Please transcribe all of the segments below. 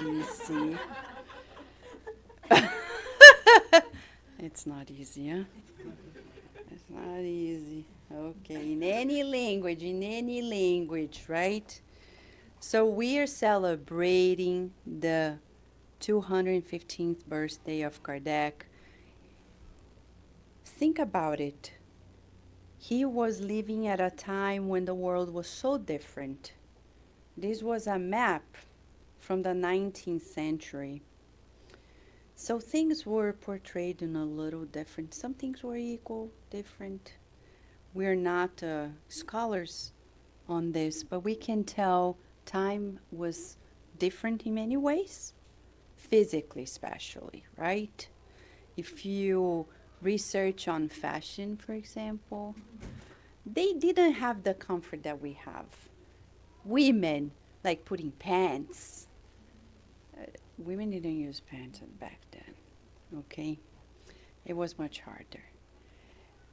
easy. It's not easy, huh? It's not easy. Okay, in any language, right? So we are celebrating the 215th birthday of Kardec. Think about it. He was living at a time when the world was so different. This was a map from the 19th century. So things were portrayed in a little different. Some things were equal, different. We're not scholars on this, but we can tell time was different in many ways, physically especially, right? If you research on fashion, for example, they didn't have the comfort that we have. Women, like putting pants. Women didn't use pants back then, okay? It was much harder,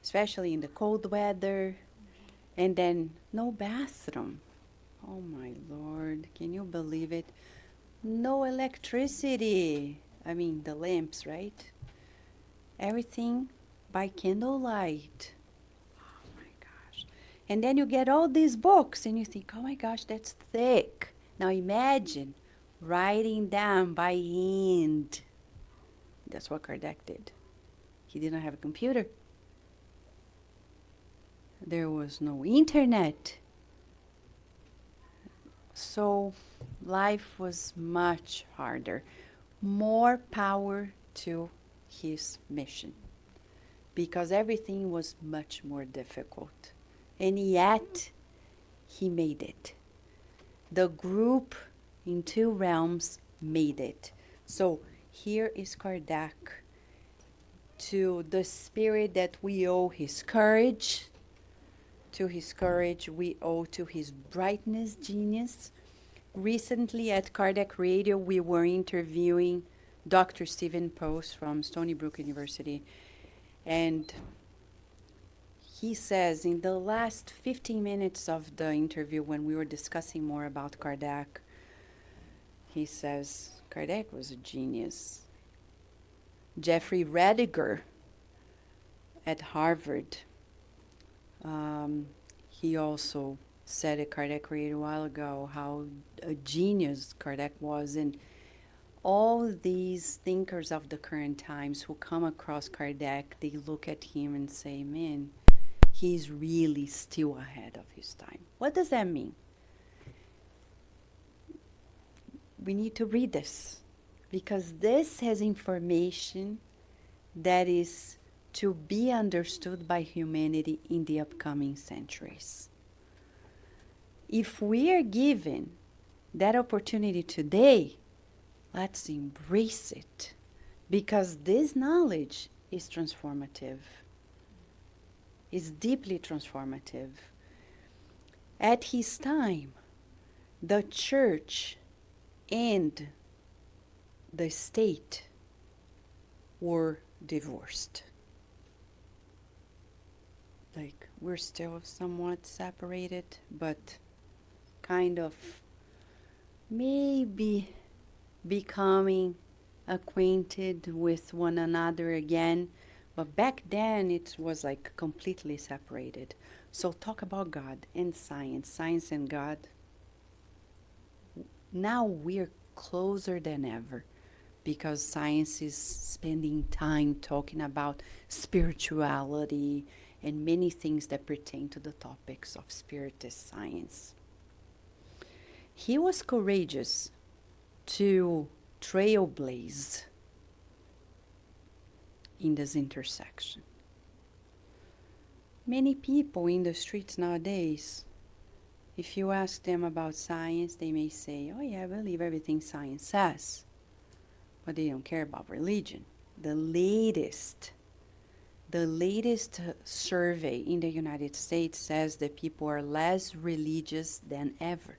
especially in the cold weather. And then no bathroom. Oh my Lord, can you believe it? No electricity. I mean, the lamps, right? Everything by candlelight. Oh my gosh. And then you get all these books and you think, oh my gosh, that's thick. Now imagine writing down by hand. That's what Kardec did. He didn't have a computer. There was no internet. So life was much harder. More power to his mission, because everything was much more difficult. And yet, he made it. The group in two realms made it. So here is Kardec, to the spirit that we owe his courage. To his courage we owe to his brightness, genius. Recently at Kardec Radio, we were interviewing Dr. Stephen Post from Stony Brook University. And he says in the last 15 minutes of the interview, when we were discussing more about Kardec, he says, Kardec was a genius. Jeffrey Rediger at Harvard, he also said at Kardec Radio a while ago how a genius Kardec was. And all these thinkers of the current times who come across Kardec, they look at him and say, man, he's really still ahead of his time. What does that mean? We need to read this, because this has information that is to be understood by humanity in the upcoming centuries. If we are given that opportunity today, let's embrace it, because this knowledge is transformative. It's deeply transformative. At his time, the church and the state were divorced. Like, we're still somewhat separated, but kind of maybe becoming acquainted with one another again. But back then it was like completely separated. So talk about God and science and God. Now we're closer than ever, because science is spending time talking about spirituality and many things that pertain to the topics of spiritist science. He was courageous to trailblaze in this intersection. Many people in the streets nowadays, if you ask them about science, they may say, oh yeah, I believe everything science says. But they don't care about religion. The latest survey in the United States says that people are less religious than ever.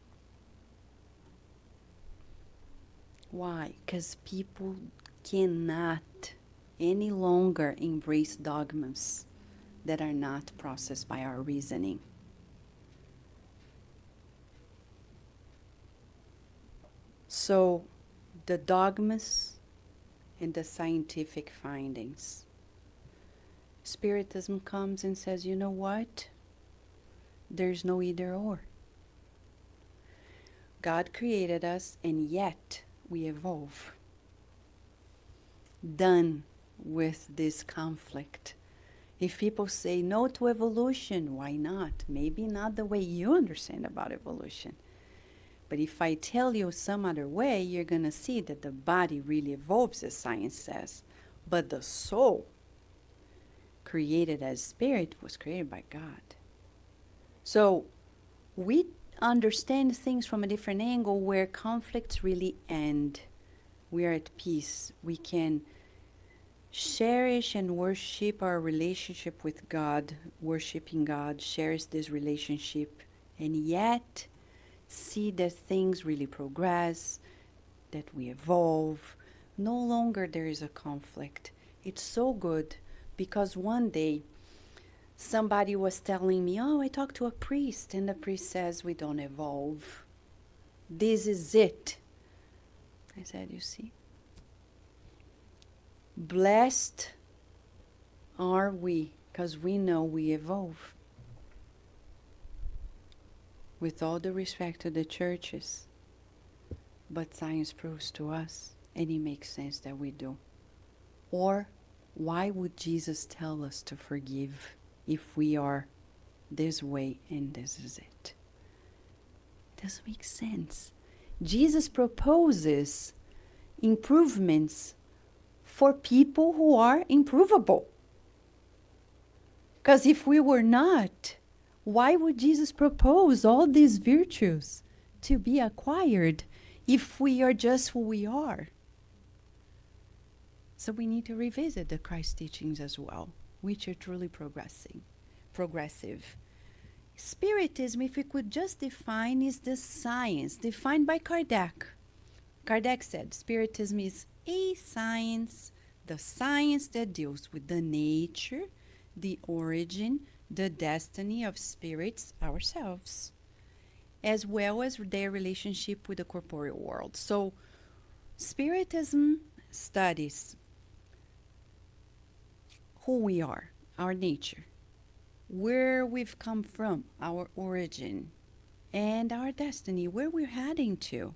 Why? Because people cannot any longer embrace dogmas that are not processed by our reasoning. So the dogmas and the scientific findings. Spiritism comes and says, you know what? There's no either or. God created us, and yet we evolve. Done with this conflict. If people say no to evolution, why not? Maybe not the way you understand about evolution. But if I tell you some other way, you're going to see that the body really evolves, as science says. But the soul, created as spirit, was created by God. So we understand things from a different angle where conflicts really end. We are at peace. We can cherish and worship our relationship with God, worshiping God, cherish this relationship, and yet see that things really progress, that we evolve. No longer there is a conflict. It's so good because one day somebody was telling me, oh, I talked to a priest, and the priest says we don't evolve. This is it. I said, you see? Blessed are we, because we know we evolve. With all the respect to the churches, but science proves to us, and it makes sense that we do. Or why would Jesus tell us to forgive if we are this way and this is it? It doesn't make sense. Jesus proposes improvements for people who are improvable. Because if we were not, why would Jesus propose all these virtues to be acquired if we are just who we are? So we need to revisit the Christ teachings as well, which are truly progressive. Spiritism, if we could just define, is the science defined by Kardec. Kardec said Spiritism is a science, the science that deals with the nature, the origin, the destiny of spirits, ourselves, as well as their relationship with the corporeal world. So Spiritism studies who we are, our nature, where we've come from, our origin, and our destiny, where we're heading to.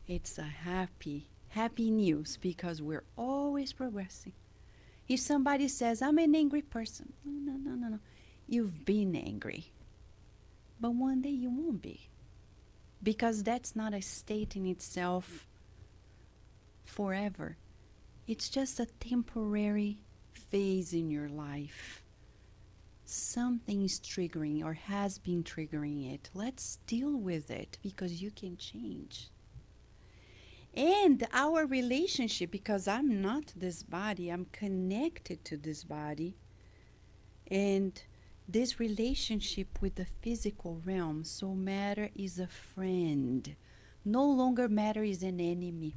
It's a happy news because we're always progressing. If somebody says, I'm an angry person, no. You've been angry. But one day you won't be. Because that's not a state in itself forever. It's just a temporary phase in your life. Something is triggering or has been triggering it. Let's deal with it because you can change. And our relationship, because I'm not this body, I'm connected to this body. And this relationship with the physical realm, so matter is a friend. No longer matter is an enemy.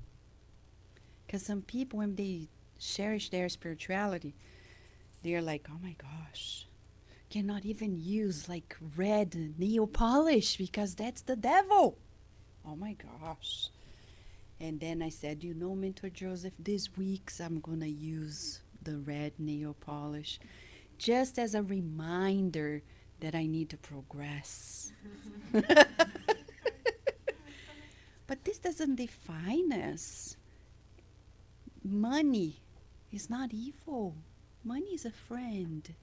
Because some people, when they cherish their spirituality, they're like, oh my gosh, cannot even use like red nail polish because that's the devil. Oh my gosh. And then I said, you know, Mentor Joseph, this week I'm going to use the red nail polish just as a reminder that I need to progress. But this doesn't define us. Money is not evil. Money is a friend.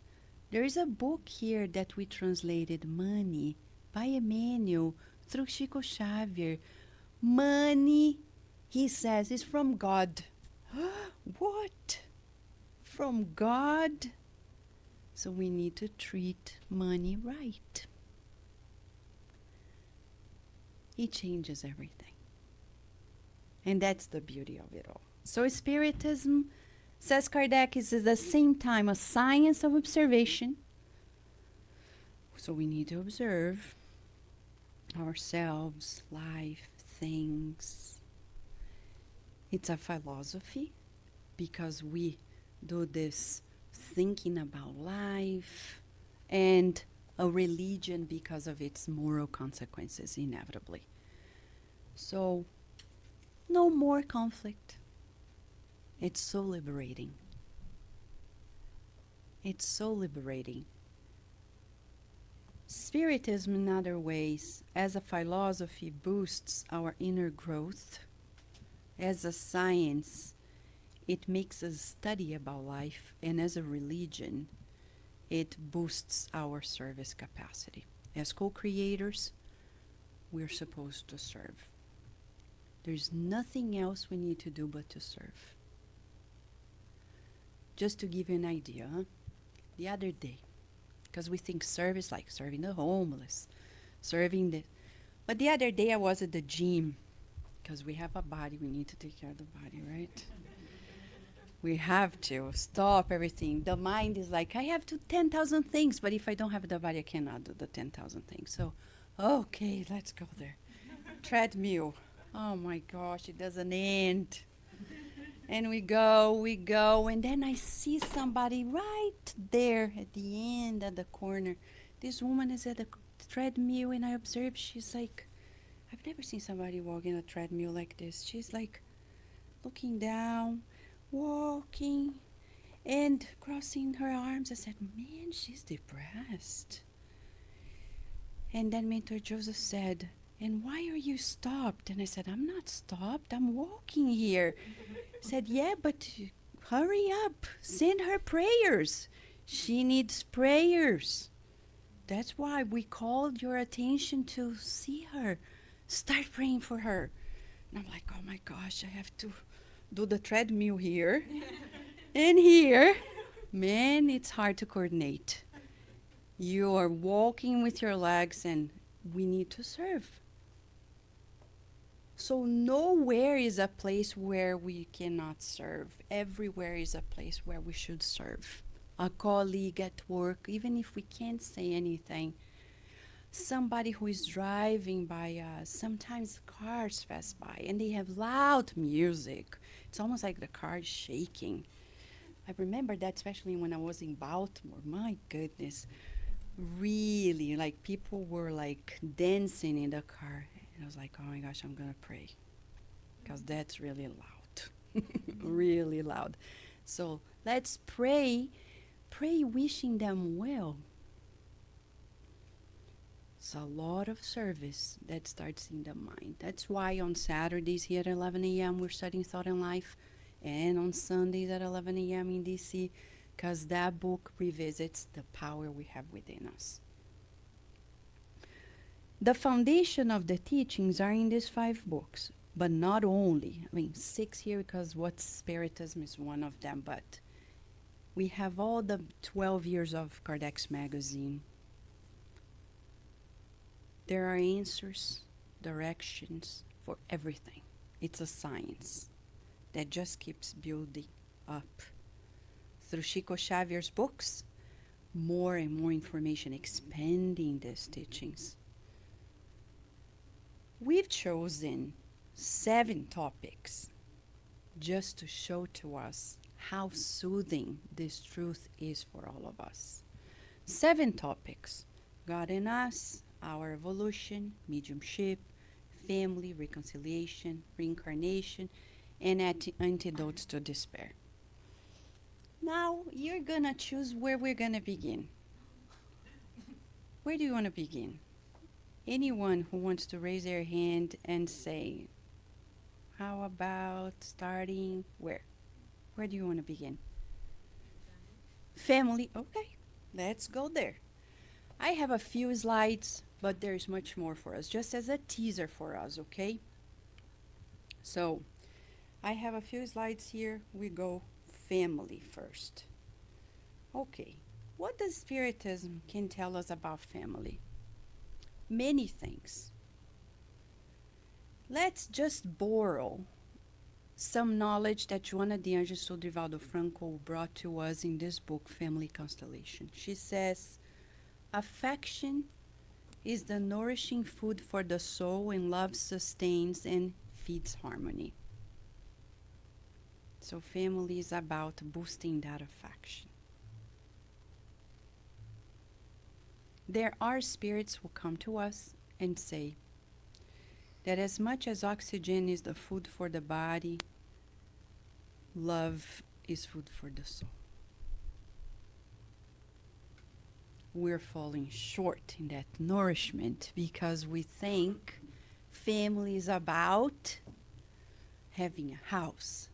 There is a book here that we translated, Money, by Emmanuel, through Chico Xavier. Money, he says, is from God. What? From God? So we need to treat money right. It changes everything. And that's the beauty of it all. So Spiritism, says Kardec, is at the same time a science of observation. So we need to observe ourselves, life, things. It's a philosophy because we do this thinking about life, and a religion because of its moral consequences, inevitably. So No more conflict. It's so liberating. It's so liberating. Spiritism, in other ways, as a philosophy, boosts our inner growth. As a science, it makes us study about life. And as a religion, it boosts our service capacity. As co-creators, we're supposed to serve. There's nothing else we need to do but to serve. Just to give you an idea, the other day, because we think service like serving the homeless, serving the... But the other day I was at the gym, because we have a body, we need to take care of the body, right? We have to stop everything. The mind is like, I have to 10,000 things, but if I don't have the body, I cannot do the 10,000 things. So, okay, let's go there. Treadmill. Oh my gosh, it doesn't end. And we go, and then I see somebody right there at the end, at the corner. This woman is at the treadmill, and I observe she's like, I've never seen somebody walking a treadmill like this. She's like looking down, walking, and crossing her arms. I said, man, she's depressed. And then Mentor Joseph said, and why are you stopped? And I said, I'm not stopped. I'm walking here. He said, yeah, but hurry up. Send her prayers. She needs prayers. That's why we called your attention to see her. Start praying for her. And I'm like, oh my gosh, I have to do the treadmill here and here. Man, it's hard to coordinate. You are walking with your legs, and we need to serve. So nowhere is a place where we cannot serve. Everywhere is a place where we should serve. A colleague at work, even if we can't say anything. Somebody who is driving by us. Sometimes cars pass by and they have loud music. It's almost like the car is shaking. I remember that especially when I was in Baltimore. My goodness. Really, like people were like dancing in the car. And I was like, oh my gosh, I'm going to pray. Because that's really loud. Really loud. So let's pray. Pray wishing them well. It's a lot of service that starts in the mind. That's why on Saturdays here at 11 a.m. we're studying Thought and Life. And on Sundays at 11 a.m. in DC. Because that book revisits the power we have within us. The foundation of the teachings are in these 5 books, but not only. I mean, 6 here because what Spiritism is one of them, but we have all the 12 years of Kardec's magazine. There are answers, directions for everything. It's a science that just keeps building up. Through Chico Xavier's books, more and more information expanding these teachings. We've chosen 7 topics just to show to us how soothing this truth is for all of us. 7 topics: God and us, our evolution, mediumship, family, reconciliation, reincarnation, and antidotes to despair. Now, you're going to choose where we're going to begin. Where do you want to begin? Anyone who wants to raise their hand and say, how about starting where? Where do you want to begin? Family. Okay, let's go there. I have a few slides, but there's much more for us, just as a teaser for us, okay? So, I have a few slides here. We go family first. Okay, what does Spiritism can tell us about family? Many things. Let's just borrow some knowledge that Joana de Anjos Divaldo Franco brought to us in this book, Family Constellation. She says, affection is the nourishing food for the soul, and love sustains and feeds harmony. So family is about boosting that affection. There are spirits who come to us and say, that as much as oxygen is the food for the body, love is food for the soul. We're falling short in that nourishment because we think family is about having a house,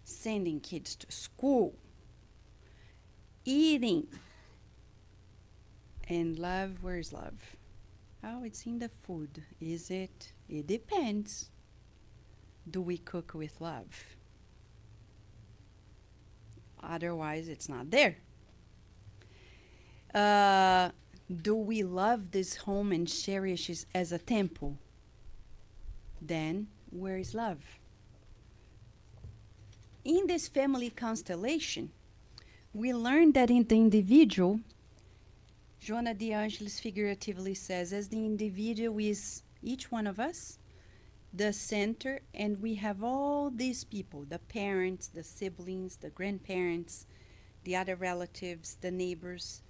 sending kids to school, eating. And love, where's love? Oh, it's in the food. Is it? It depends. Do we cook with love? Otherwise, it's not there. Do we love this home and cherish it as a temple? Then, where is love? In this family constellation, we learn that in the individual, Joana de Angelis figuratively says, as the individual is each one of us, the center, and we have all these people, the parents, the siblings, the grandparents, the other relatives, the neighbors,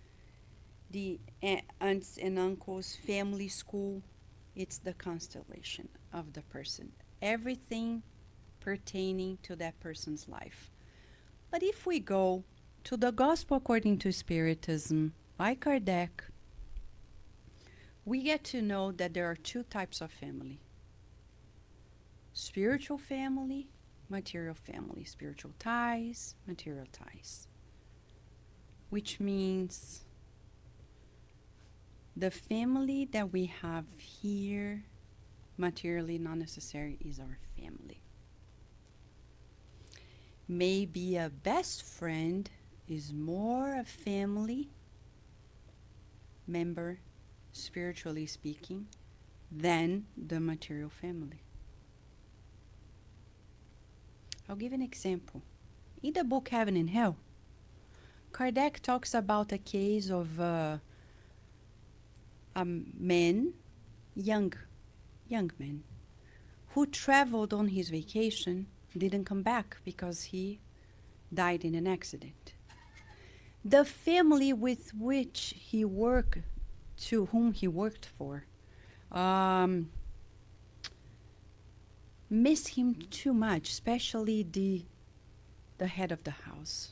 the aunts and uncles, family, school. It's the constellation of the person. Everything pertaining to that person's life. But if we go to the Gospel according to Spiritism by Kardec, we get to know that there are two types of family. Spiritual family, material family. Spiritual ties, material ties. Which means the family that we have here, materially not necessary, is our family. Maybe a best friend is more a family member, spiritually speaking, than the material family. I'll give an example. In the book Heaven and Hell, Kardec talks about a case of a man, young man, who traveled on his vacation, didn't come back because he died in an accident. The family with which he worked, to whom he worked for, missed him too much, especially the head of the house.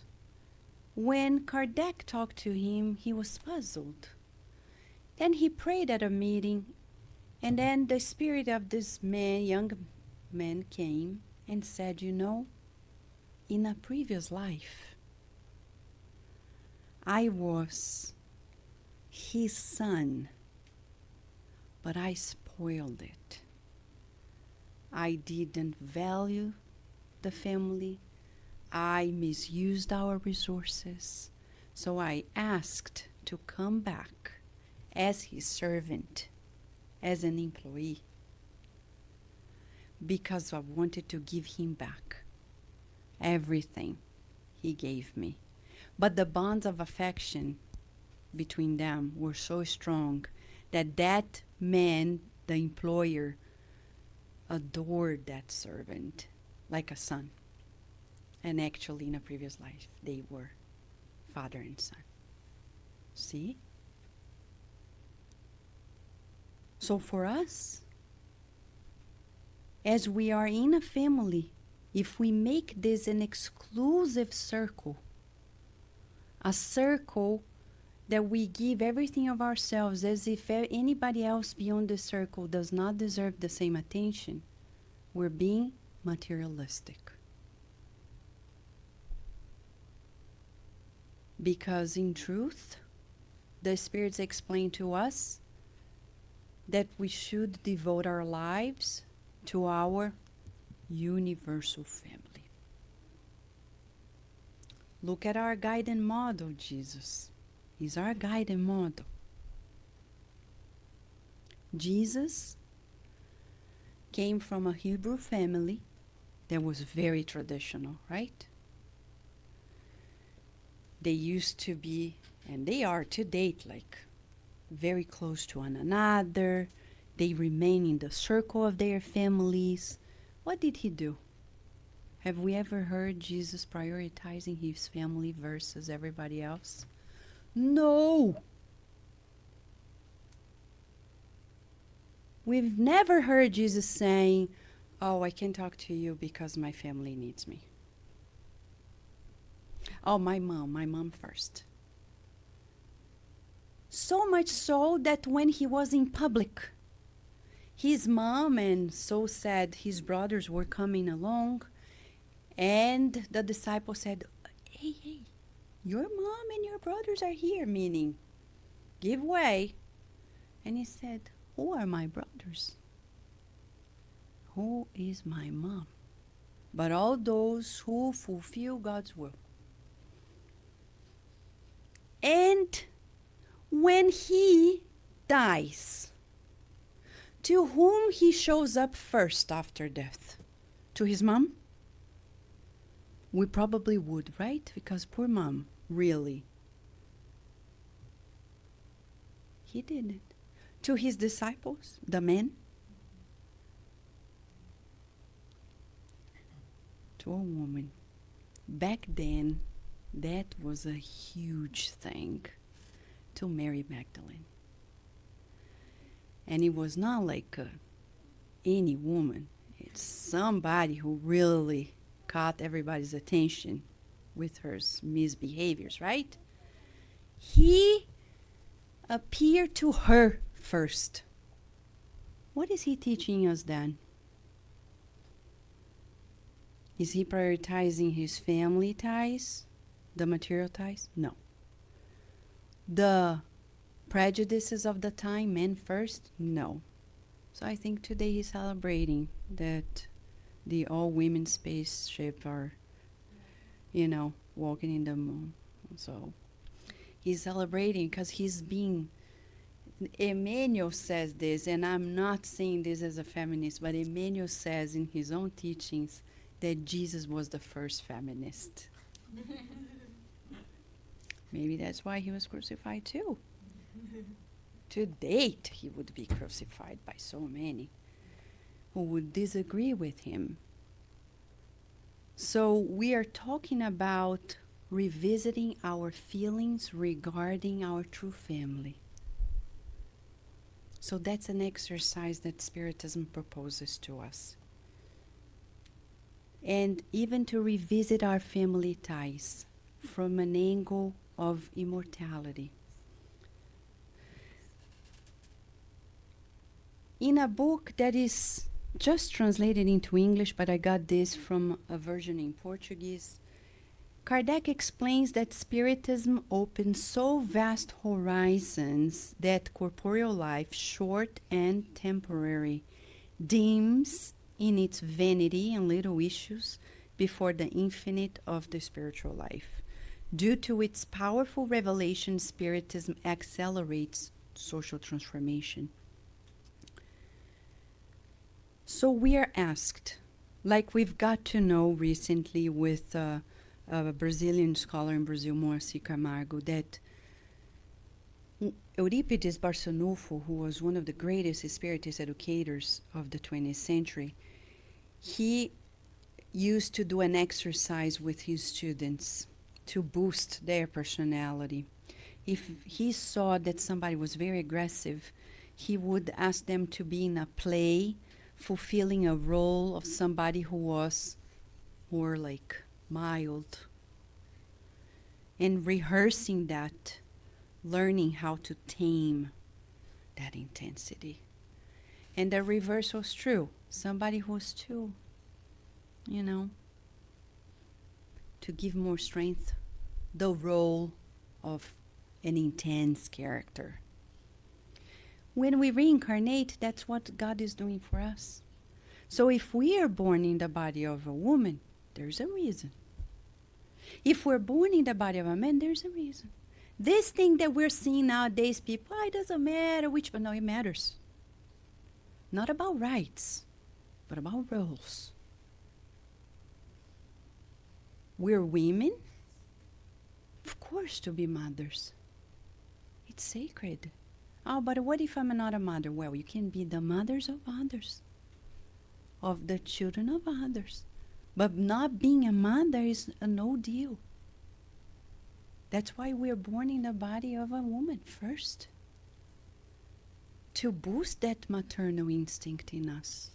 When Kardec talked to him, he was puzzled. Then he prayed at a meeting, and then the spirit of this man, young man, came and said, you know, in a previous life, I was his son, but I spoiled it. I didn't value the family. I misused our resources. So I asked to come back as his servant, as an employee, because I wanted to give him back everything he gave me. But the bonds of affection between them were so strong that that man, the employer, adored that servant like a son. And actually, in a previous life, they were father and son. See? So for us, as we are in a family, if we make this an exclusive circle, a circle that we give everything of ourselves as if anybody else beyond the circle does not deserve the same attention, we're being materialistic. Because in truth, the spirits explain to us that we should devote our lives to our universal family. Look at our guiding model, Jesus. He's our guiding model. Jesus came from a Hebrew family that was very traditional, right? They used to be, and they are to date, like very close to one another. They remain in the circle of their families. What did he do? Have we ever heard Jesus prioritizing his family versus everybody else? No! We've never heard Jesus saying, "Oh, I can't talk to you because my family needs me." Oh, my mom first. So much so that when he was in public, his mom and so said his brothers were coming along, and the disciple said, hey, your mom and your brothers are here, meaning, give way. And he said, who are my brothers? Who is my mom? But all those who fulfill God's will. And when he dies, to whom he shows up first after death? To his mom? We probably would, right? Because poor mom, really. He didn't. To his disciples, the men? To a woman. Back then, that was a huge thing, to Mary Magdalene. And it was not like any woman. It's somebody who really caught everybody's attention with her misbehaviors, right? He appeared to her first. What is he teaching us then? Is he prioritizing his family ties, the material ties? No. The prejudices of the time, men first? No. So I think today he's celebrating that the all-women spaceship are, walking in the moon. So he's celebrating because he's being... Emmanuel says this, and I'm not saying this as a feminist, but Emmanuel says in his own teachings that Jesus was the first feminist. Maybe that's why he was crucified too. To date, he would be crucified by so many who would disagree with him. So we are talking about revisiting our feelings regarding our true family. So that's an exercise that Spiritism proposes to us. And even to revisit our family ties from an angle of immortality. In a book that is just translated into English, but I got this from a version in Portuguese, Kardec explains that Spiritism opens so vast horizons that corporeal life, short and temporary, dims in its vanity and little issues before the infinite of the spiritual life. Due to its powerful revelation, Spiritism accelerates social transformation. So we are asked, like we've got to know recently with a Brazilian scholar in Brazil, Moacir Camargo, that Eurípides Barçanufo, who was one of the greatest Spiritist educators of the 20th century, he used to do an exercise with his students to boost their personality. If he saw that somebody was very aggressive, he would ask them to be in a play fulfilling a role of somebody who was more like mild, and rehearsing that, learning how to tame that intensity. And the reverse was true. Somebody who was too, to give more strength, the role of an intense character. When we reincarnate, that's what God is doing for us. So if we are born in the body of a woman, there's a reason. If we're born in the body of a man, there's a reason. This thing that we're seeing nowadays, people, it doesn't matter which, but no, it matters. Not about rights, but about roles. We're women, of course, to be mothers. It's sacred. Oh, but what if I'm not a mother? Well, you can be the mothers of others, of the children of others. But not being a mother is a no deal. That's why we're born in the body of a woman first. to boost that maternal instinct in us.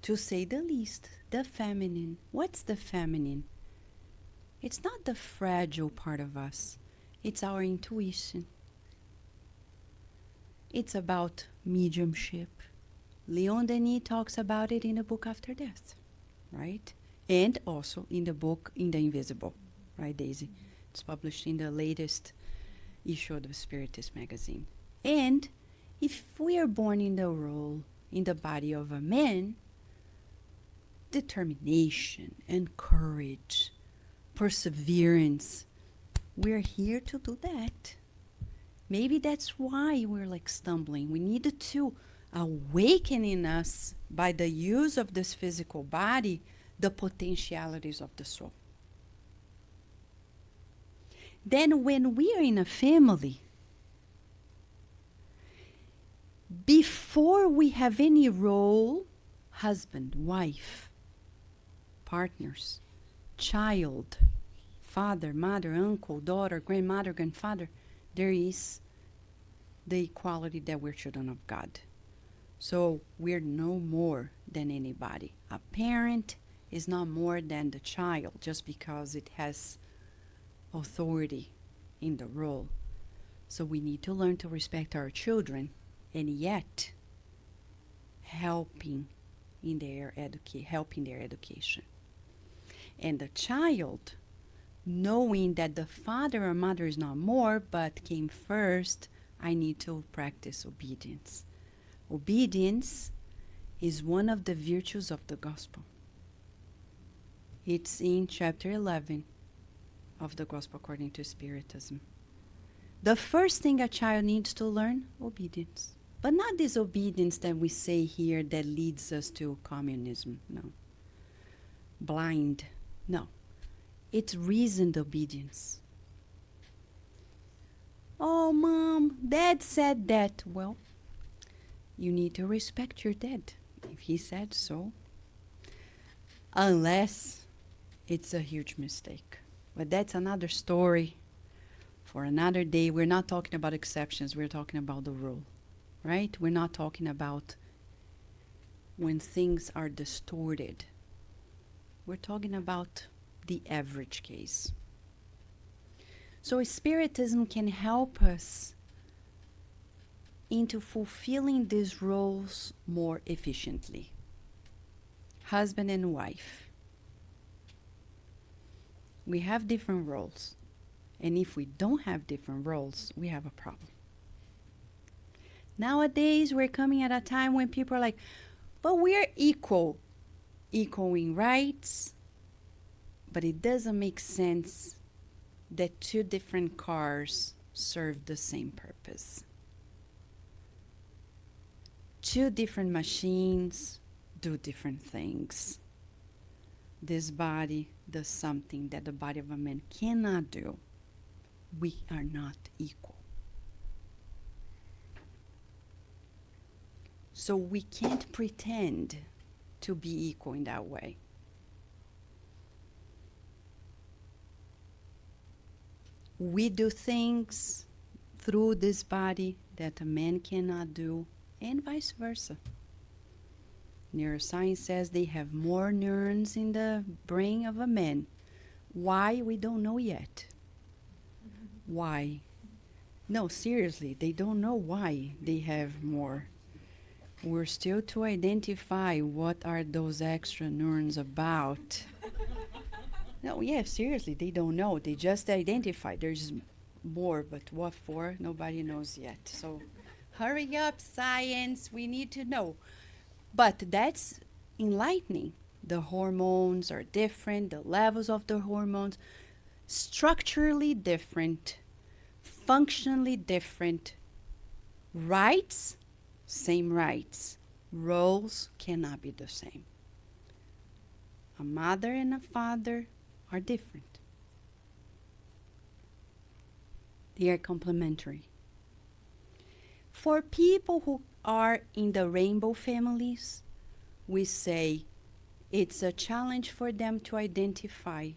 To say the least, the feminine. What's the feminine? It's not the fragile part of us. It's our intuition. It's about mediumship. Leon Denis talks about it in the book After Death, right? And also in the book In the Invisible, right, Daisy? It's published in the latest issue of the Spiritism magazine. And if we are born in the role, in the body of a man, determination and courage, perseverance, we're here to do that. Maybe that's why we're like stumbling. We needed to awaken in us, by the use of this physical body, the potentialities of the soul. Then when we are in a family, before we have any role, husband, wife, partners, child, father, mother, uncle, daughter, grandmother, grandfather, there is the equality that we're children of God. So we're no more than anybody. A parent is not more than the child just because it has authority in the role. So we need to learn to respect our children, and yet helping their education. And the child, knowing that the father or mother is not more, but came first, I need to practice obedience. Obedience is one of the virtues of the gospel. It's in chapter 11 of the Gospel according to Spiritism. The first thing a child needs to learn, obedience. But not this obedience that we say here that leads us to communism, no. Blind, no. It's reasoned obedience. Oh, Mom, Dad said that. Well, you need to respect your dad if he said so. Unless it's a huge mistake. But that's another story for another day. We're not talking about exceptions. We're talking about the rule, right? We're not talking about when things are distorted. We're talking about the average case. So Spiritism can help us into fulfilling these roles more efficiently. Husband and wife. We have different roles. And if we don't have different roles, we have a problem. Nowadays, we're coming at a time when people are like, but we're equal in rights, but it doesn't make sense that two different cars serve the same purpose. Two different machines do different things. This body does something that the body of a man cannot do. We are not equal. So we can't pretend to be equal in that way. We do things through this body that a man cannot do, and vice versa. Neuroscience says they have more neurons in the brain of a man. Why? We don't know yet. Why? No, seriously, they don't know why they have more. We're still to identify what are those extra neurons about. No, yeah, seriously, they don't know. They just identify there's more, but what for? Nobody knows yet. So hurry up, science, we need to know. But that's enlightening. The hormones are different, the levels of the hormones, structurally different, functionally different. Rights, same rights. Roles cannot be the same. A mother and a father are different. They are complementary. For people who are in the rainbow families, we say it's a challenge for them to identify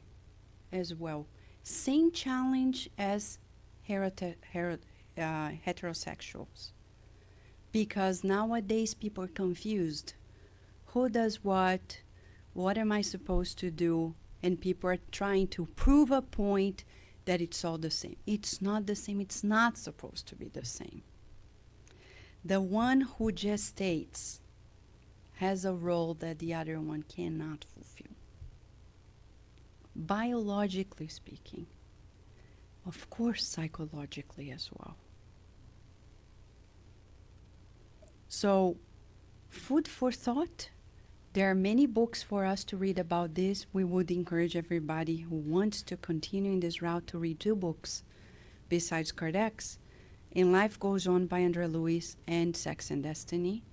as well. Same challenge as heterosexuals. Because nowadays people are confused. Who does what? What am I supposed to do? And people are trying to prove a point that it's all the same. It's not the same. It's not supposed to be the same. The one who gestates has a role that the other one cannot fulfill. Biologically speaking. Of course, psychologically as well. So, food for thought. There are many books for us to read about this. We would encourage everybody who wants to continue in this route to read 2 books besides Kardec's, And Life Goes On by Andrea Lewis and Sex and Destiny,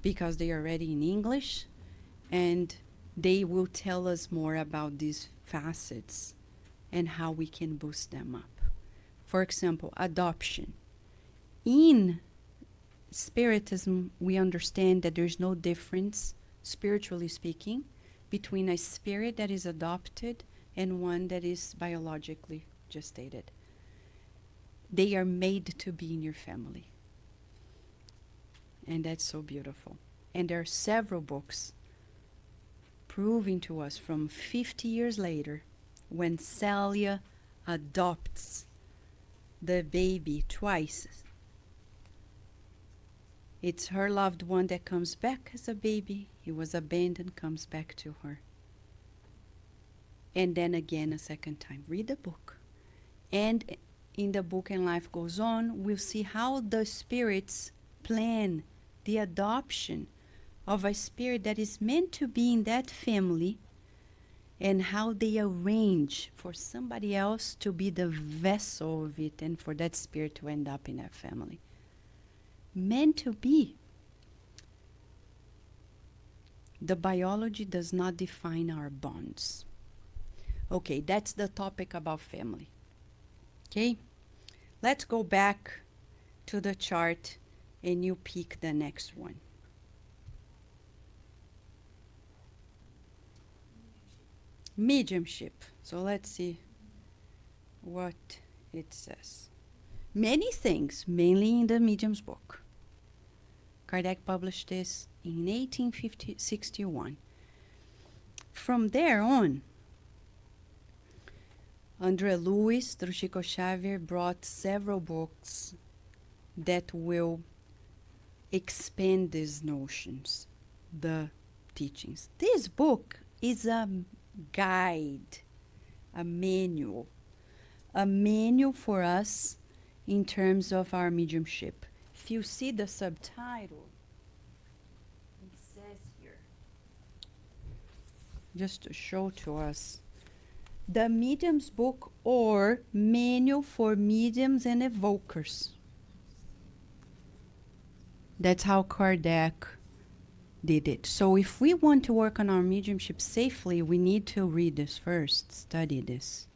because they are already in English, and they will tell us more about these facets and how we can boost them up. For example, adoption. In Spiritism, we understand that there's no difference, spiritually speaking, between a spirit that is adopted and one that is biologically gestated. They are made to be in your family. And that's so beautiful. And there are several books proving to us from 50 years later, when Celia adopts the baby twice, it's her loved one that comes back as a baby. He was abandoned, comes back to her. And then again a second time. Read the book. And in the book And Life Goes On, we'll see how the spirits plan the adoption of a spirit that is meant to be in that family, and how they arrange for somebody else to be the vessel of it and for that spirit to end up in that family. Meant to be. The biology does not define our bonds. Okay, that's the topic about family. Okay? Let's go back to the chart and you pick the next one. Mediumship. So let's see what it says. Many things, mainly in the Medium's book. Kardec published this in 1861. From there on, Andrea Lewis through Chico Xavier brought several books that will expand these notions, the teachings. This book is a guide, a manual for us in terms of our mediumship. If you see the subtitle, it says here, just to show to us, the Medium's Book or Manual for Mediums and Evokers. That's how Kardec did it. So if we want to work on our mediumship safely, we need to read this first, study this.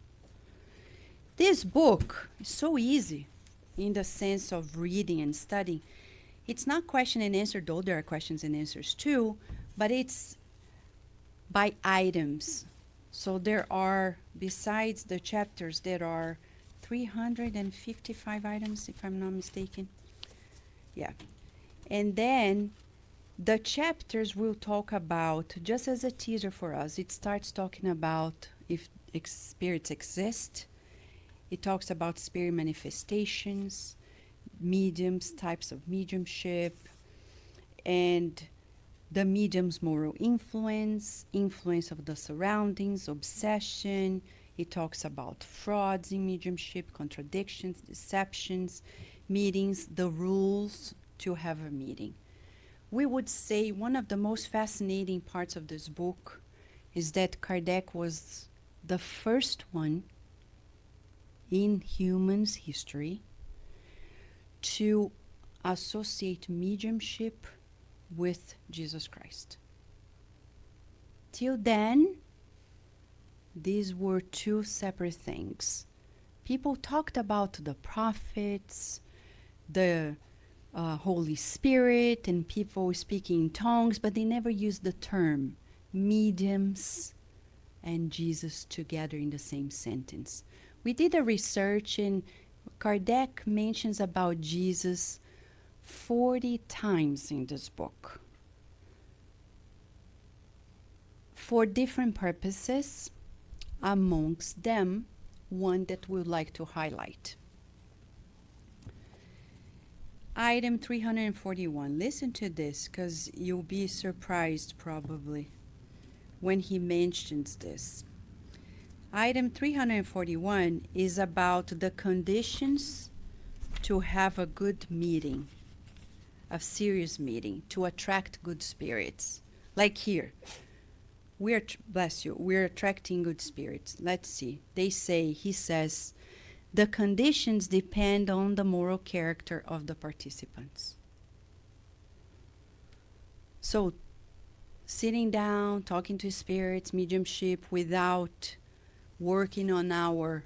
This book is so easy in the sense of reading and studying. It's not question and answer, though there are questions and answers too, but it's by items. So there are, besides the chapters, there are 355 items, if I'm not mistaken. Yeah. And then the chapters will talk about, just as a teaser for us, it starts talking about if spirits exist. It talks about spirit manifestations, mediums, types of mediumship, and the medium's moral influence of the surroundings, obsession. It talks about frauds in mediumship, contradictions, deceptions, meetings, the rules to have a meeting. We would say one of the most fascinating parts of this book is that Kardec was the first one in humans' history to associate mediumship with Jesus Christ. Till then, these were two separate things. People talked about the prophets, the Holy Spirit, and people speaking in tongues, but they never used the term mediums and Jesus together in the same sentence. We did a research, and Kardec mentions about Jesus 40 times in this book for different purposes, amongst them one that we would like to highlight. Item 341. Listen to this, because you'll be surprised probably when he mentions this. Item 341 is about the conditions to have a good meeting, a serious meeting, to attract good spirits. Like here, bless you, we're attracting good spirits. Let's see. He says, the conditions depend on the moral character of the participants. So, sitting down, talking to spirits, mediumship, without working on our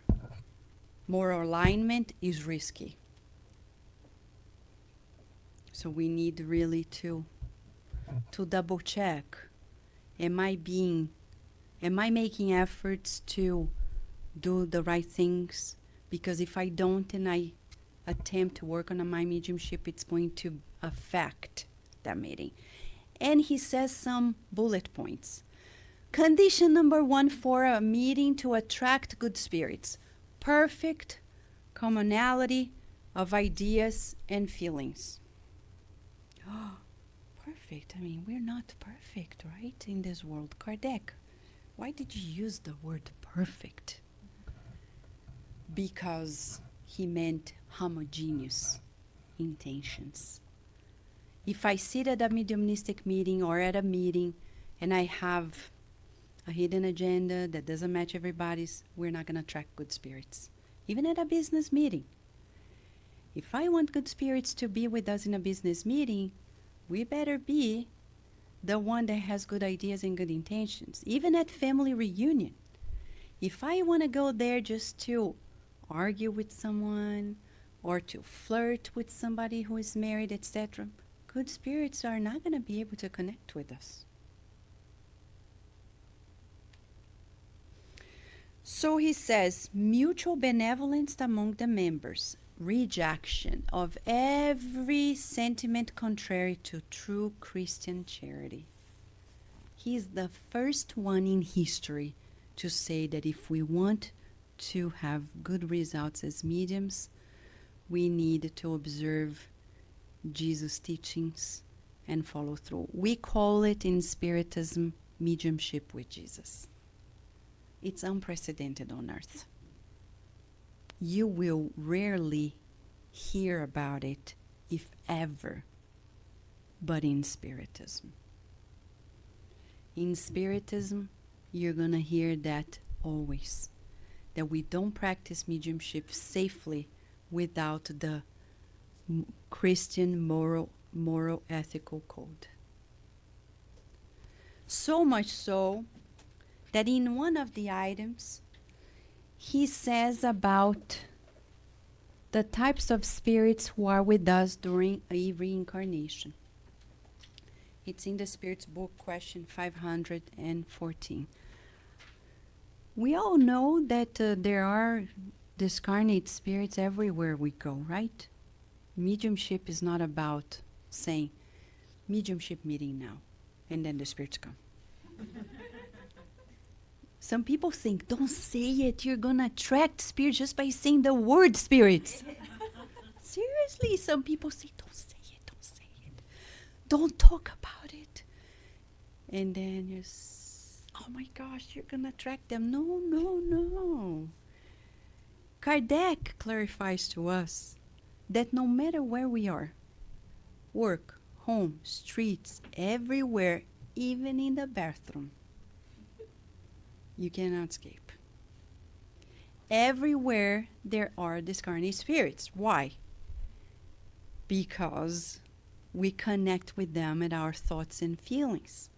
moral alignment is risky. So we need really to double check. Am I making efforts to do the right things? Because if I don't and I attempt to work on my mediumship, it's going to affect that meeting. And he says some bullet points. Condition number 1 for a meeting to attract good spirits: perfect commonality of ideas and feelings. Oh, perfect. I mean, we're not perfect, right, in this world. Kardec, why did you use the word perfect? Because he meant homogeneous intentions. If I sit at a mediumistic meeting or at a meeting and I have a hidden agenda that doesn't match everybody's, we're not going to attract good spirits. Even at a business meeting. If I want good spirits to be with us in a business meeting, we better be the one that has good ideas and good intentions. Even at family reunion. If I want to go there just to argue with someone or to flirt with somebody who is married, etc., good spirits are not going to be able to connect with us. So he says, mutual benevolence among the members, rejection of every sentiment contrary to true Christian charity. He is the first one in history to say that if we want to have good results as mediums, we need to observe Jesus' teachings and follow through. We call it in Spiritism mediumship with Jesus. It's unprecedented on earth. You will rarely hear about it, if ever, but in Spiritism. In Spiritism, you're going to hear that always. That we don't practice mediumship safely without the Christian moral ethical code. So much so that in one of the items, he says about the types of spirits who are with us during a reincarnation. It's in the Spirit's book, question 514. We all know that there are discarnate spirits everywhere we go, right? Mediumship is not about saying, mediumship meeting now, and then the spirits come. Some people think, don't say it, you're going to attract spirits just by saying the word spirits. Seriously, some people say, don't say it, don't say it. Don't talk about it. And then you're, oh my gosh, you're going to attract them. No, no, no. Kardec clarifies to us that no matter where we are, work, home, streets, everywhere, even in the bathroom, you cannot escape. Everywhere there are discarnate spirits. Why? Because we connect with them at our thoughts and feelings.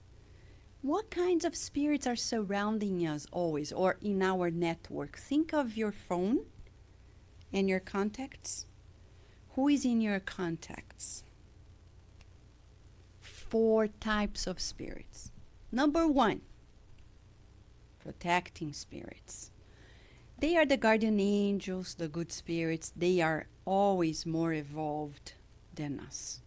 What kinds of spirits are surrounding us always or in our network? Think of your phone and your contacts. Who is in your contacts? 4 types of spirits. Number 1, protecting spirits. They are the guardian angels, the good spirits. They are always more evolved than us.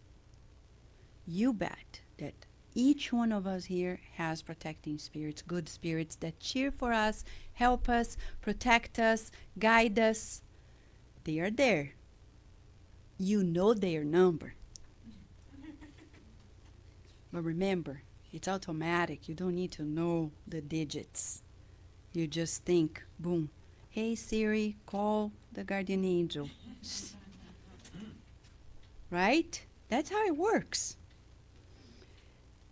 You bet that each one of us here has protecting spirits, good spirits that cheer for us, help us, protect us, guide us. They are there. You know their number. But remember, it's automatic. You don't need to know the digits. You just think, boom, hey Siri, call the guardian angel. Right? That's how it works.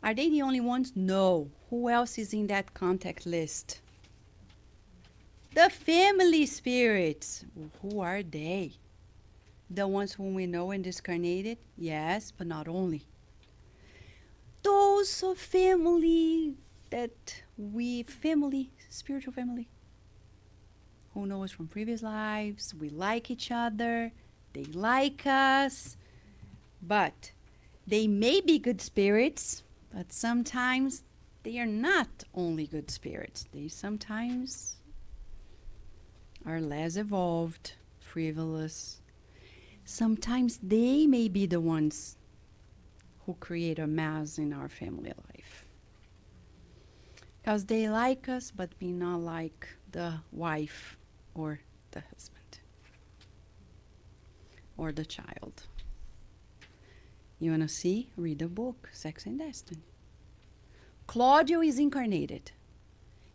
Are they the only ones? No. Who else is in that contact list? The family spirits. Who are they? The ones whom we know and discarnated? Yes, but not only. Those of family that spiritual family, who know us from previous lives, we like each other, they like us, but they may be good spirits, but sometimes they are not only good spirits. They sometimes are less evolved, frivolous. Sometimes they may be the ones who create a mess in our family life. Because they like us, but we not like the wife or the husband or the child. You want to see? Read the book, Sex and Destiny. Claudio is incarnated.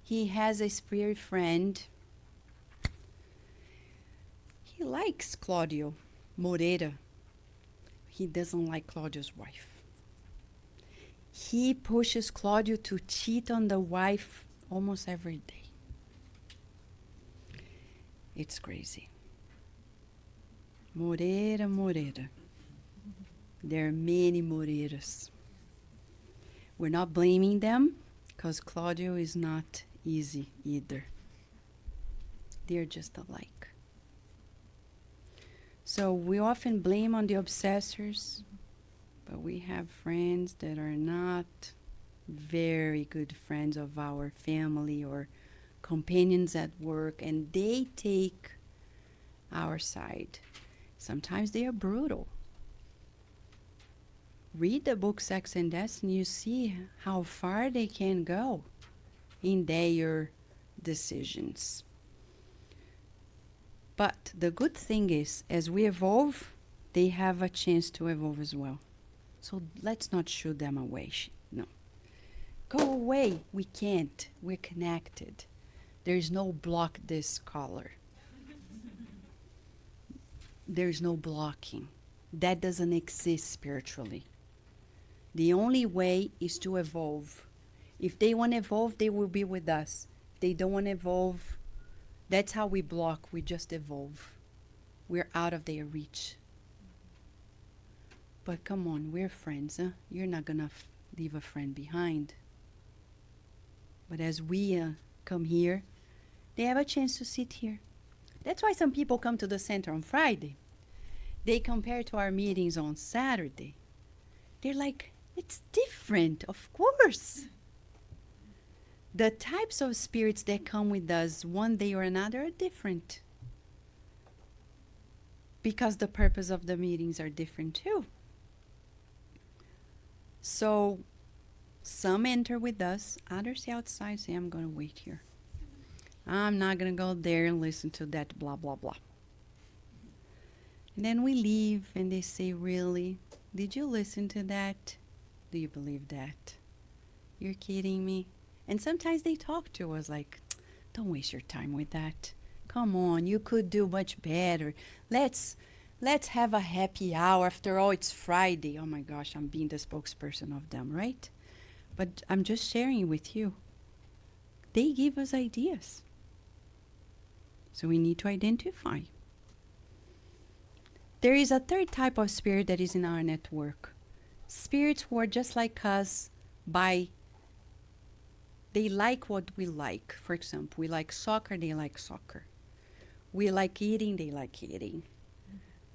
He has a spirit friend. He likes Claudio Moreira. He doesn't like Claudio's wife. He pushes Claudio to cheat on the wife almost every day. It's crazy. Moreira. There are many Moreiras. We're not blaming them because Claudio is not easy either. They're just alike. So we often blame on the obsessors, but we have friends that are not very good friends of our family or companions at work, and they take our side. Sometimes they are brutal. Read the book Sex and Destiny, you see how far they can go in their decisions. But the good thing is, as we evolve, they have a chance to evolve as well. So let's not shoo them away. No. Go away. We can't. We're connected. There's no block this color. There's no blocking. That doesn't exist spiritually. The only way is to evolve. If they want to evolve, they will be with us. If they don't want to evolve, that's how we block. We just evolve. We're out of their reach. But come on, we're friends. Huh? You're not going to leave a friend behind. But as we come here, they have a chance to sit here. That's why some people come to the center on Friday. They compare to our meetings on Saturday. They're like, it's different, of course. The types of spirits that come with us one day or another are different. Because the purpose of the meetings are different too. So some enter with us, others say outside, say, I'm going to wait here. I'm not going to go there and listen to that blah, blah, blah. And then we leave and they say, really? Did you listen to that? Do you believe that? You're kidding me? And sometimes they talk to us like, don't waste your time with that. Come on, you could do much better. Let's have a happy hour. After all, it's Friday. Oh my gosh, I'm being the spokesperson of them, right? But I'm just sharing with you. They give us ideas. So we need to identify. There is a third type of spirit that is in our network. Spirits who are just like us they like what we like. For example, we like soccer, they like soccer. We like eating, they like eating.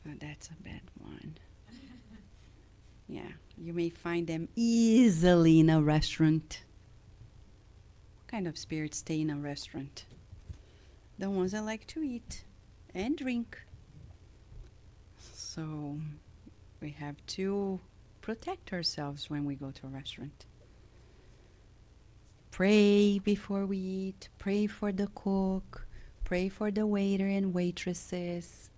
Oh, that's a bad one. Yeah, you may find them easily in a restaurant. What kind of spirits stay in a restaurant? the ones that like to eat and drink. So we have to protect ourselves when we go to a restaurant. Pray before we eat, pray for the cook, pray for the waiter and waitresses,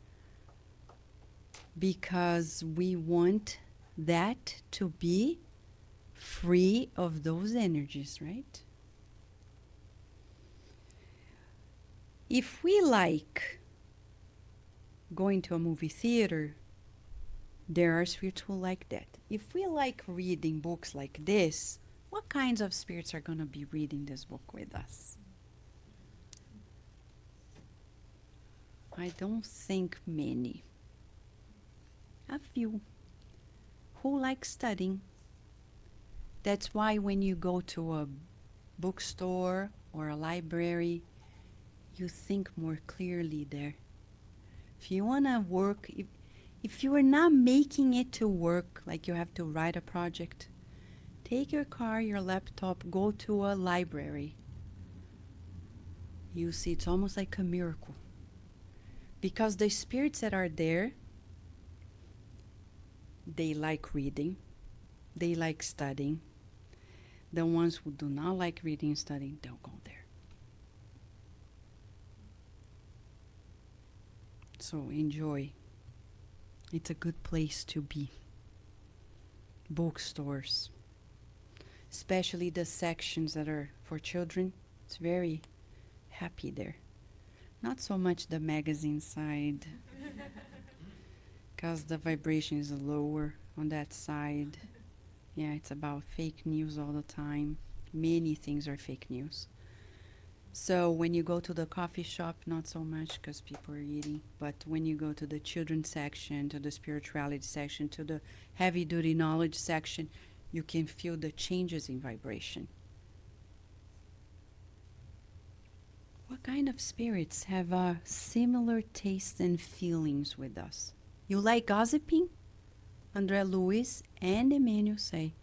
because we want that to be free of those energies, right? If we like going to a movie theater, there are spirits who like that. If we like reading books like this, what kinds of spirits are going to be reading this book with us? I don't think many. A few who like studying. That's why when you go to a bookstore or a library, you think more clearly there. If you want to work, if you are not making it to work, like you have to write a project, take your car, your laptop, go to a library. You see, it's almost like a miracle. Because the spirits that are there, they like reading, they like studying. The ones who do not like reading and studying, don't go there. So enjoy. It's a good place to be. Bookstores, especially the sections that are for children, it's very happy there. Not so much the magazine side, because the vibration is lower on that side. Yeah, it's about fake news all the time. Many things are fake news. So when you go to the coffee shop, not so much because people are eating. But when you go to the children's section, to the spirituality section, to the heavy-duty knowledge section, you can feel the changes in vibration. What kind of spirits have similar tastes and feelings with us? You like gossiping? André Luiz and Emmanuel say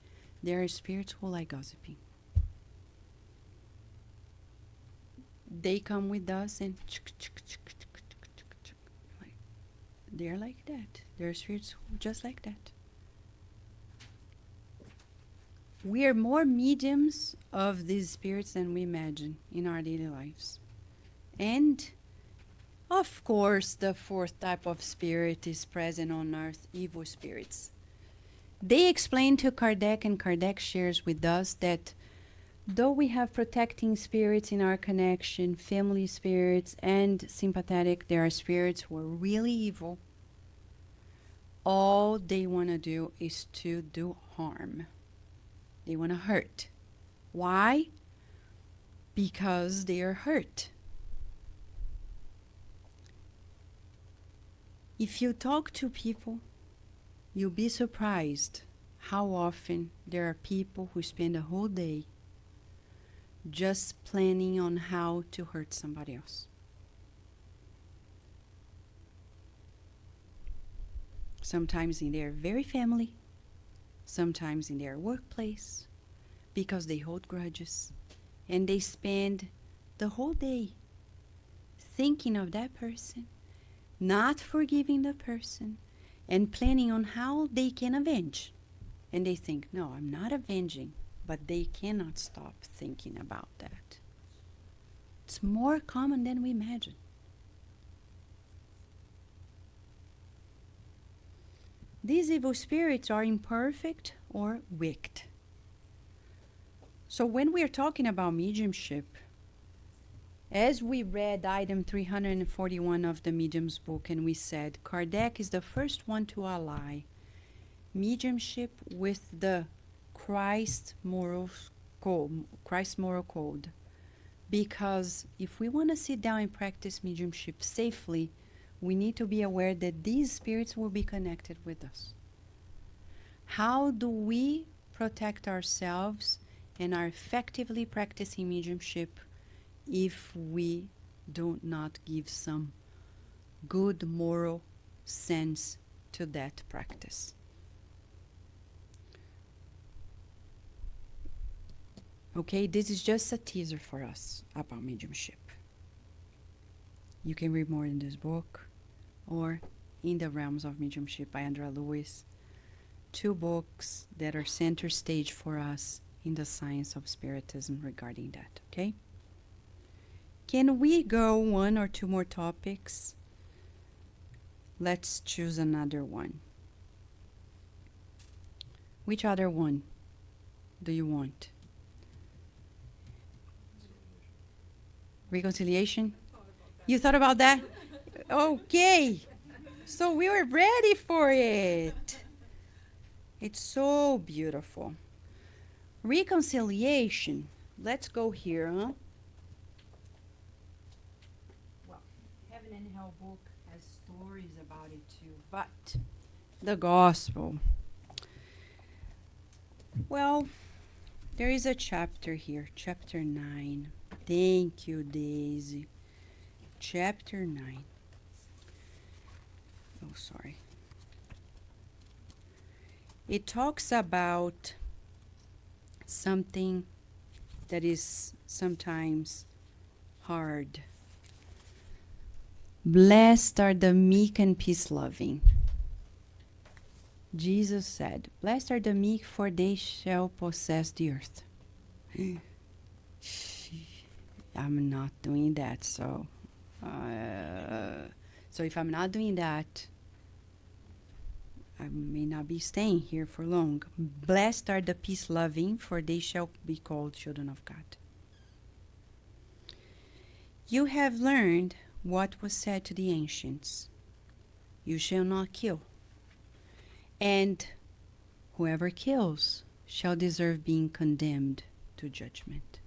there are spirits who like gossiping. They come with us and they're like that. There are spirits who just like that. We are more mediums of these spirits than we imagine in our daily lives. And of course, the fourth type of spirit is present on earth, evil spirits. They explain to Kardec, and Kardec shares with us, that though we have protecting spirits in our connection, family spirits and sympathetic, there are spirits who are really evil. All they want to do is to do harm. They want to hurt. Why? Because they are hurt. If you talk to people, you'll be surprised how often there are people who spend a whole day just planning on how to hurt somebody else. Sometimes in their very family, sometimes in their workplace, because they hold grudges, and they spend the whole day thinking of that person, not forgiving the person, and planning on how they can avenge. And they think, no, I'm not avenging, but they cannot stop thinking about that. It's more common than we imagine. These evil spirits are imperfect or wicked. So when we're talking about mediumship, as we read item 341 of the Medium's book, and we said Kardec is the first one to ally mediumship with the Christ moral code. Because if we want to sit down and practice mediumship safely, we need to be aware that these spirits will be connected with us. How do we protect ourselves and are effectively practicing mediumship if we do not give some good moral sense to that practice? Okay, this is just a teaser for us about mediumship. You can read more in this book or In the Realms of Mediumship by Andrea Lewis. 2 books that are center stage for us in the science of Spiritism regarding that, okay? Can we go 1 or 2 more topics? Let's choose another one. Which other one do you want? Reconciliation? You thought about that? Okay. So we were ready for it. It's so beautiful. Reconciliation. Let's go here, huh? Well, Heaven and Hell book has stories about it too, but the gospel. Well, there is a chapter here, chapter 9. Thank you, Daisy. Chapter 9. Oh, sorry. It talks about something that is sometimes hard. Blessed are the meek and peace-loving. Jesus said, blessed are the meek, for they shall possess the earth. I'm not doing that, so if I'm not doing that, I may not be staying here for long. Blessed are the peace-loving, for they shall be called children of God. You have learned what was said to the ancients. You shall not kill. And whoever kills shall deserve being condemned to judgment.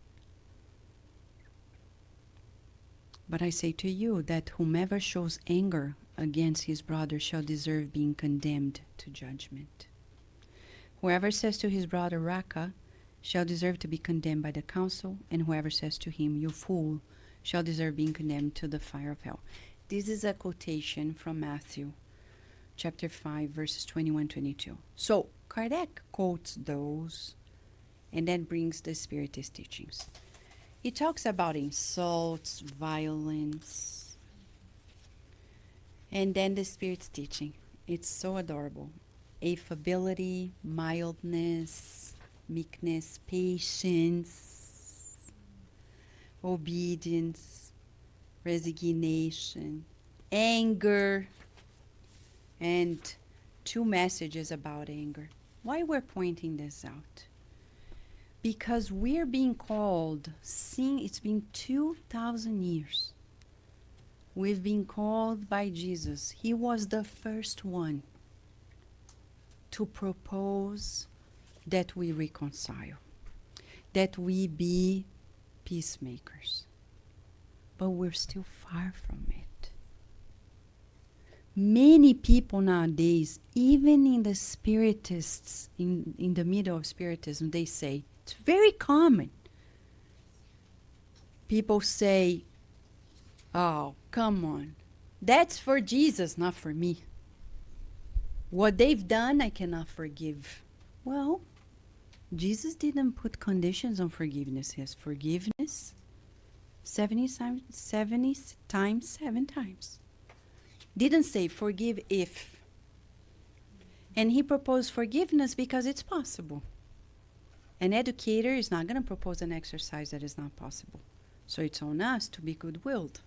But I say to you that whomever shows anger against his brother shall deserve being condemned to judgment. Whoever says to his brother, Raka, shall deserve to be condemned by the council, and whoever says to him, you fool, shall deserve being condemned to the fire of hell. This is a quotation from Matthew, chapter 5, verses 21-22. So, Kardec quotes those, and then brings the Spiritist teachings. He talks about insults, violence, and then the Spirit's teaching. It's so adorable. Affability, mildness, meekness, patience, obedience, resignation, anger, and 2 messages about anger. Why we're pointing this out? Because we're being called, it's been 2,000 years. We've been called by Jesus. He was the first one to propose that we reconcile, that we be peacemakers. But we're still far from it. Many people nowadays, even in the Spiritists, in the middle of Spiritism, they say, it's very common. People say, oh, come on. That's for Jesus, not for me. What they've done, I cannot forgive. Well, Jesus didn't put conditions on forgiveness. He has forgiveness 70 times, 7 times. Didn't say forgive if. And he proposed forgiveness because it's possible. An educator is not going to propose an exercise that is not possible. So it's on us to be good-willed.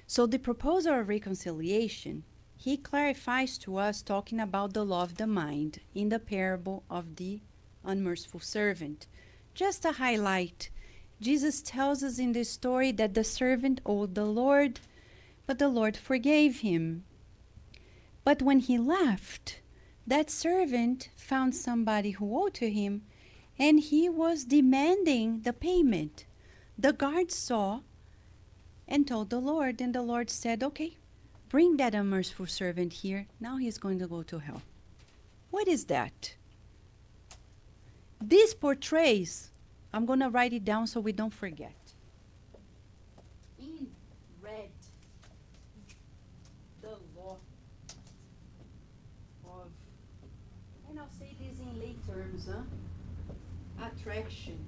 So the proposal of reconciliation, he clarifies to us talking about the law of the mind in the parable of the unmerciful servant. Just to highlight, Jesus tells us in this story that the servant owed the Lord, but the Lord forgave him. But when he left, that servant found somebody who owed to him, and he was demanding the payment. The guard saw and told the Lord, and the Lord said, okay, bring that unmerciful servant here. Now he's going to go to hell. What is that? This portrays, I'm going to write it down so we don't forget. In red, the law of, and I'll say this in lay terms, attraction.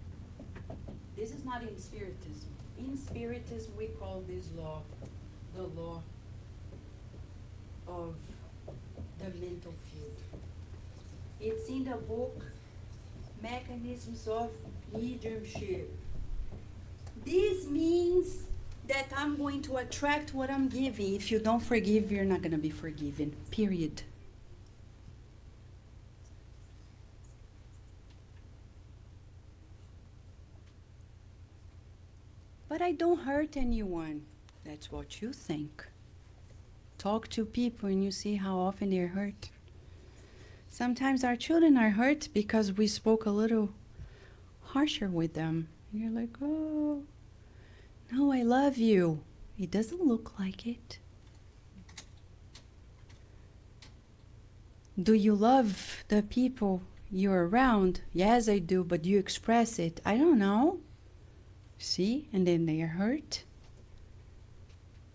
This is not in Spiritism. In Spiritism, we call this law the law of the mental field. It's in the book Mechanisms of Mediumship. This means that I'm going to attract what I'm giving. If you don't forgive, you're not going to be forgiven. Period. But I don't hurt anyone. That's what you think. Talk to people and you see how often they're hurt. Sometimes our children are hurt because we spoke a little harsher with them. And you're like, oh, no, I love you. It doesn't look like it. Do you love the people you're around? Yes, I do, but do you express it? I don't know. See? And then they are hurt.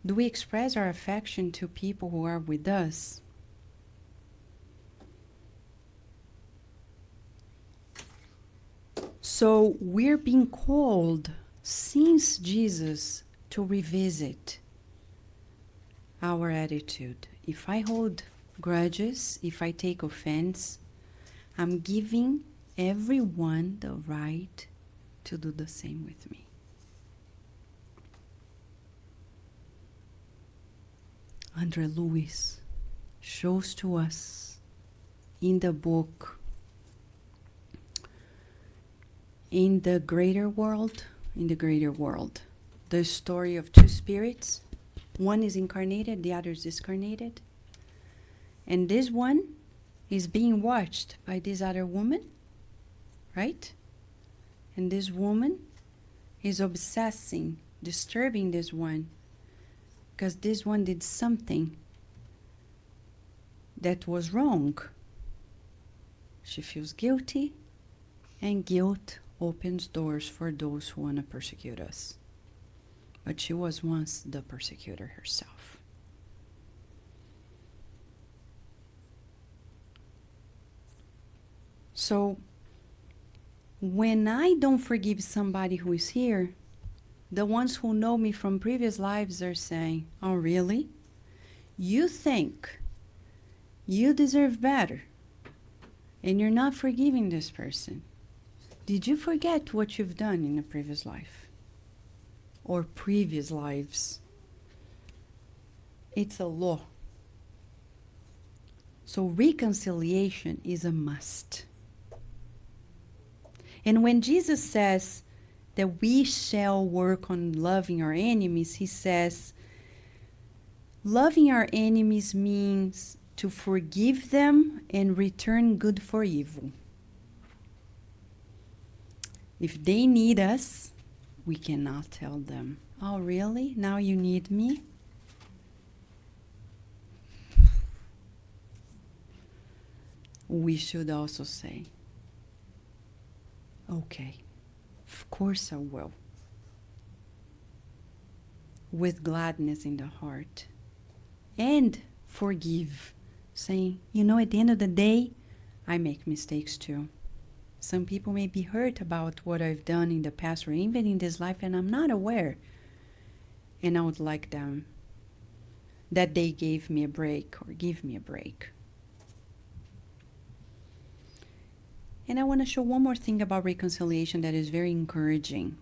Do we express our affection to people who are with us? So we're being called since Jesus to revisit our attitude. If I hold grudges, if I take offense, I'm giving everyone the right to do the same with me. Andre Lewis shows to us in the book, in the greater world, the story of two spirits. One is incarnated, the other is discarnated. And this one is being watched by this other woman, right? And this woman is obsessing, disturbing this one, because this one did something that was wrong. She feels guilty, and guilt opens doors for those who want to persecute us. But she was once the persecutor herself. So, when I don't forgive somebody who is here, the ones who know me from previous lives are saying, oh, really? You think you deserve better, and you're not forgiving this person. Did you forget what you've done in a previous life? Or previous lives? It's a law. So reconciliation is a must. And when Jesus says that we shall work on loving our enemies, he says, loving our enemies means to forgive them and return good for evil. If they need us, we cannot tell them, oh, really? Now you need me? We should also say, okay, of course I will. With gladness in the heart. And forgive. Saying, you know, at the end of the day, I make mistakes too. Some people may be hurt about what I've done in the past or even in this life, and I'm not aware. And I would like them that they gave me a break or give me a break. And I want to show one more thing about reconciliation that is very encouraging.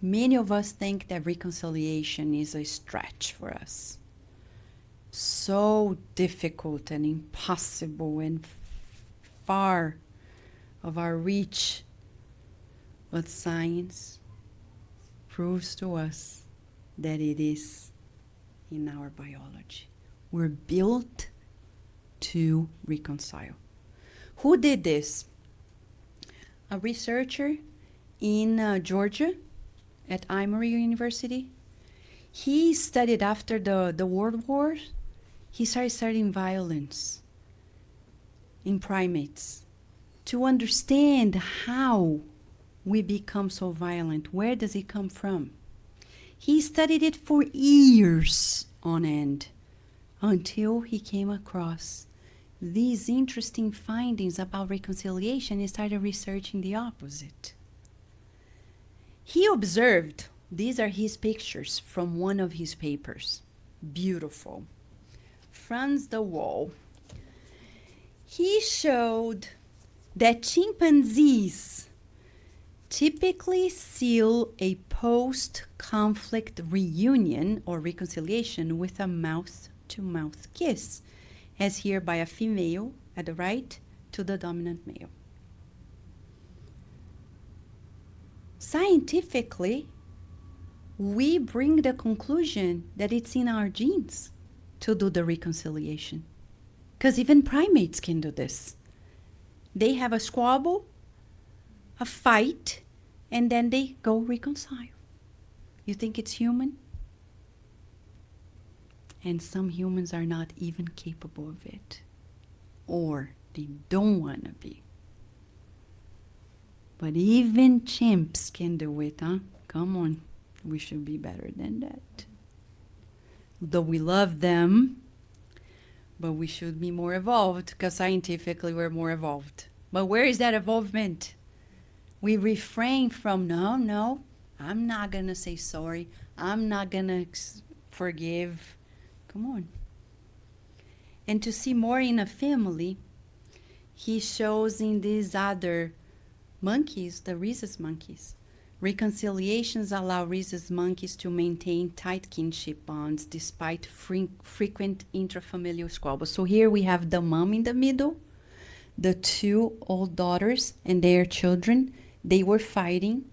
Many of us think that reconciliation is a stretch for us. So difficult and impossible and far of our reach. But science proves to us that it is in our biology. We're built to reconcile. Who did this? A researcher in Georgia at Emory University. He studied after the World War. He started studying violence in primates to understand how we become so violent. Where does it come from? He studied it for years on end until he came across these interesting findings about reconciliation and started researching the opposite. He observed These are his pictures from one of his papers. Beautiful. Franz de Waal. He showed that chimpanzees typically seal a post-conflict reunion or reconciliation with a mouth-to-mouth kiss, as here by a female at the right to the dominant male. Scientifically, we bring the conclusion that it's in our genes to do the reconciliation. Because even primates can do this. They have a squabble, a fight, and then they go reconcile. You think it's human? And some humans are not even capable of it. Or they don't want to be. But even chimps can do it, huh? Come on. We should be better than that. Though we love them, but we should be more evolved, because scientifically we're more evolved. But where is that evolvement? We refrain from, no, I'm not going to say sorry. I'm not going to forgive. Come on. And to see more in a family, he shows in these other monkeys, the rhesus monkeys. Reconciliations allow rhesus monkeys to maintain tight kinship bonds despite frequent intrafamilial squabbles. So here we have the mom in the middle, the two old daughters and their children. They were fighting.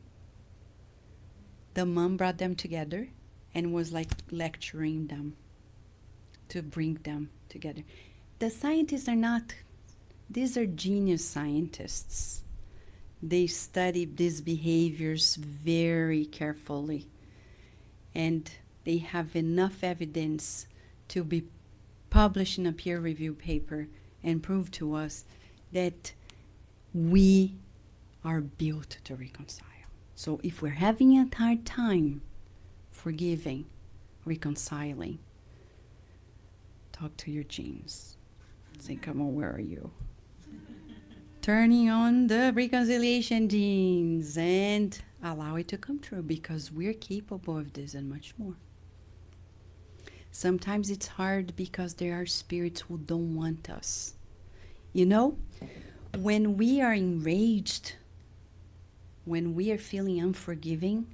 The mom brought them together and was like lecturing them to bring them together. The scientists are not, these are genius scientists. They study these behaviors very carefully, and they have enough evidence to be published in a peer-reviewed paper and prove to us that we are built to reconcile. So if we're having a hard time forgiving, reconciling, talk to your genes. Say, come on, where are you? Turning on the reconciliation genes and allow it to come true, because we're capable of this and much more. Sometimes it's hard because there are spirits who don't want us. You know, when we are enraged, when we are feeling unforgiving,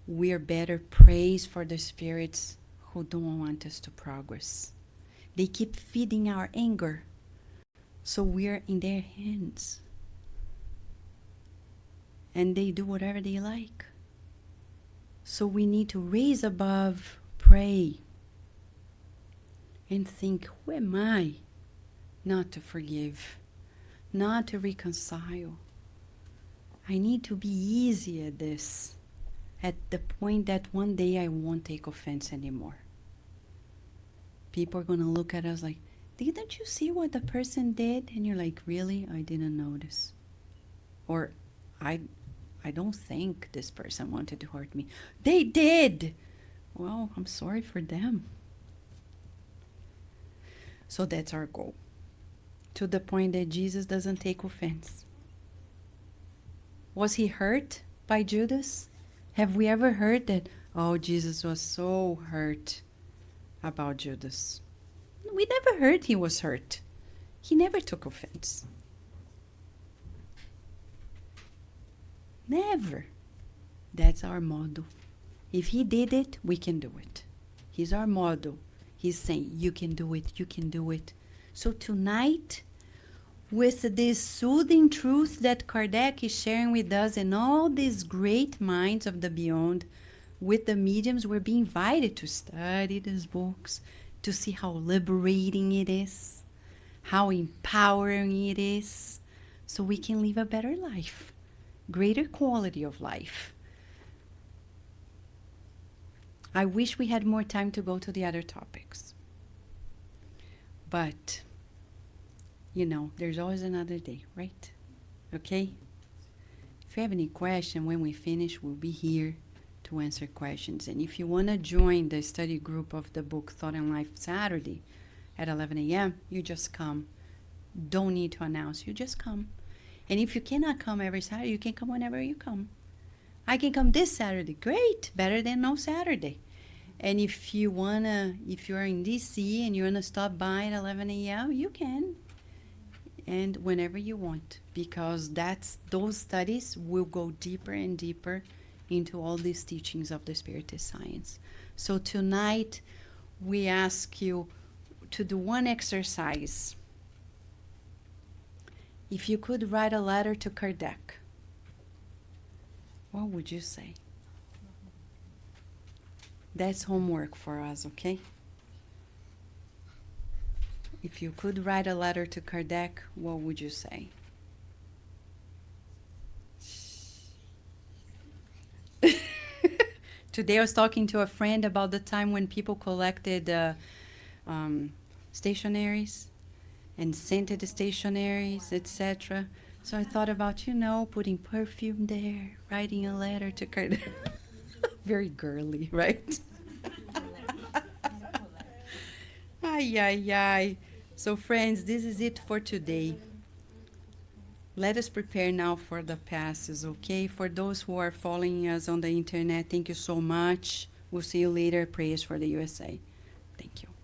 we are better praised for the spirits who don't want us to progress. They keep feeding our anger. So we're in their hands. And they do whatever they like. So we need to raise above, pray, and think, who am I not to forgive, not to reconcile? I need to be easy at this, at the point that one day I won't take offense anymore. People are going to look at us like, didn't you see what the person did? And you're like, really? I didn't notice. Or, I don't think this person wanted to hurt me. They did! Well, I'm sorry for them. So that's our goal. To the point that Jesus doesn't take offense. Was he hurt by Judas? Have we ever heard that, oh, Jesus was so hurt about Judas? We never heard he was hurt. He never took offense. Never. That's our model. If he did it, we can do it. He's our model. He's saying, you can do it, you can do it. So tonight, with this soothing truth that Kardec is sharing with us and all these great minds of the beyond, with the mediums, we're being invited to study these books, to see how liberating it is, how empowering it is, so we can live a better life, greater quality of life. I wish we had more time to go to the other topics. But, you know, there's always another day, right? Okay? If you have any question, when we finish, we'll be here to answer questions. And if you want to join the study group of the book Thought and Life Saturday at 11 a.m., you just come. Don't need to announce. You just come. And if you cannot come every Saturday, you can come whenever you come. I can come this Saturday. Great, better than no Saturday. And if you're in DC and you wanna stop by at 11 a.m., you can, and whenever you want, because those studies will go deeper and deeper into all these teachings of the Spiritist science. So tonight, we ask you to do one exercise. If you could write a letter to Kardec, what would you say? That's homework for us, okay? If you could write a letter to Kardec, what would you say? Today I was talking to a friend about the time when people collected stationaries and scented stationaries, etc. So I thought about, putting perfume there, writing a letter to Kardec. Very girly, right? Ay, ay, ay. So friends, this is it for today. Let us prepare now for the passes, okay? For those who are following us on the internet, thank you so much. We'll see you later. Prayers for the USA. Thank you.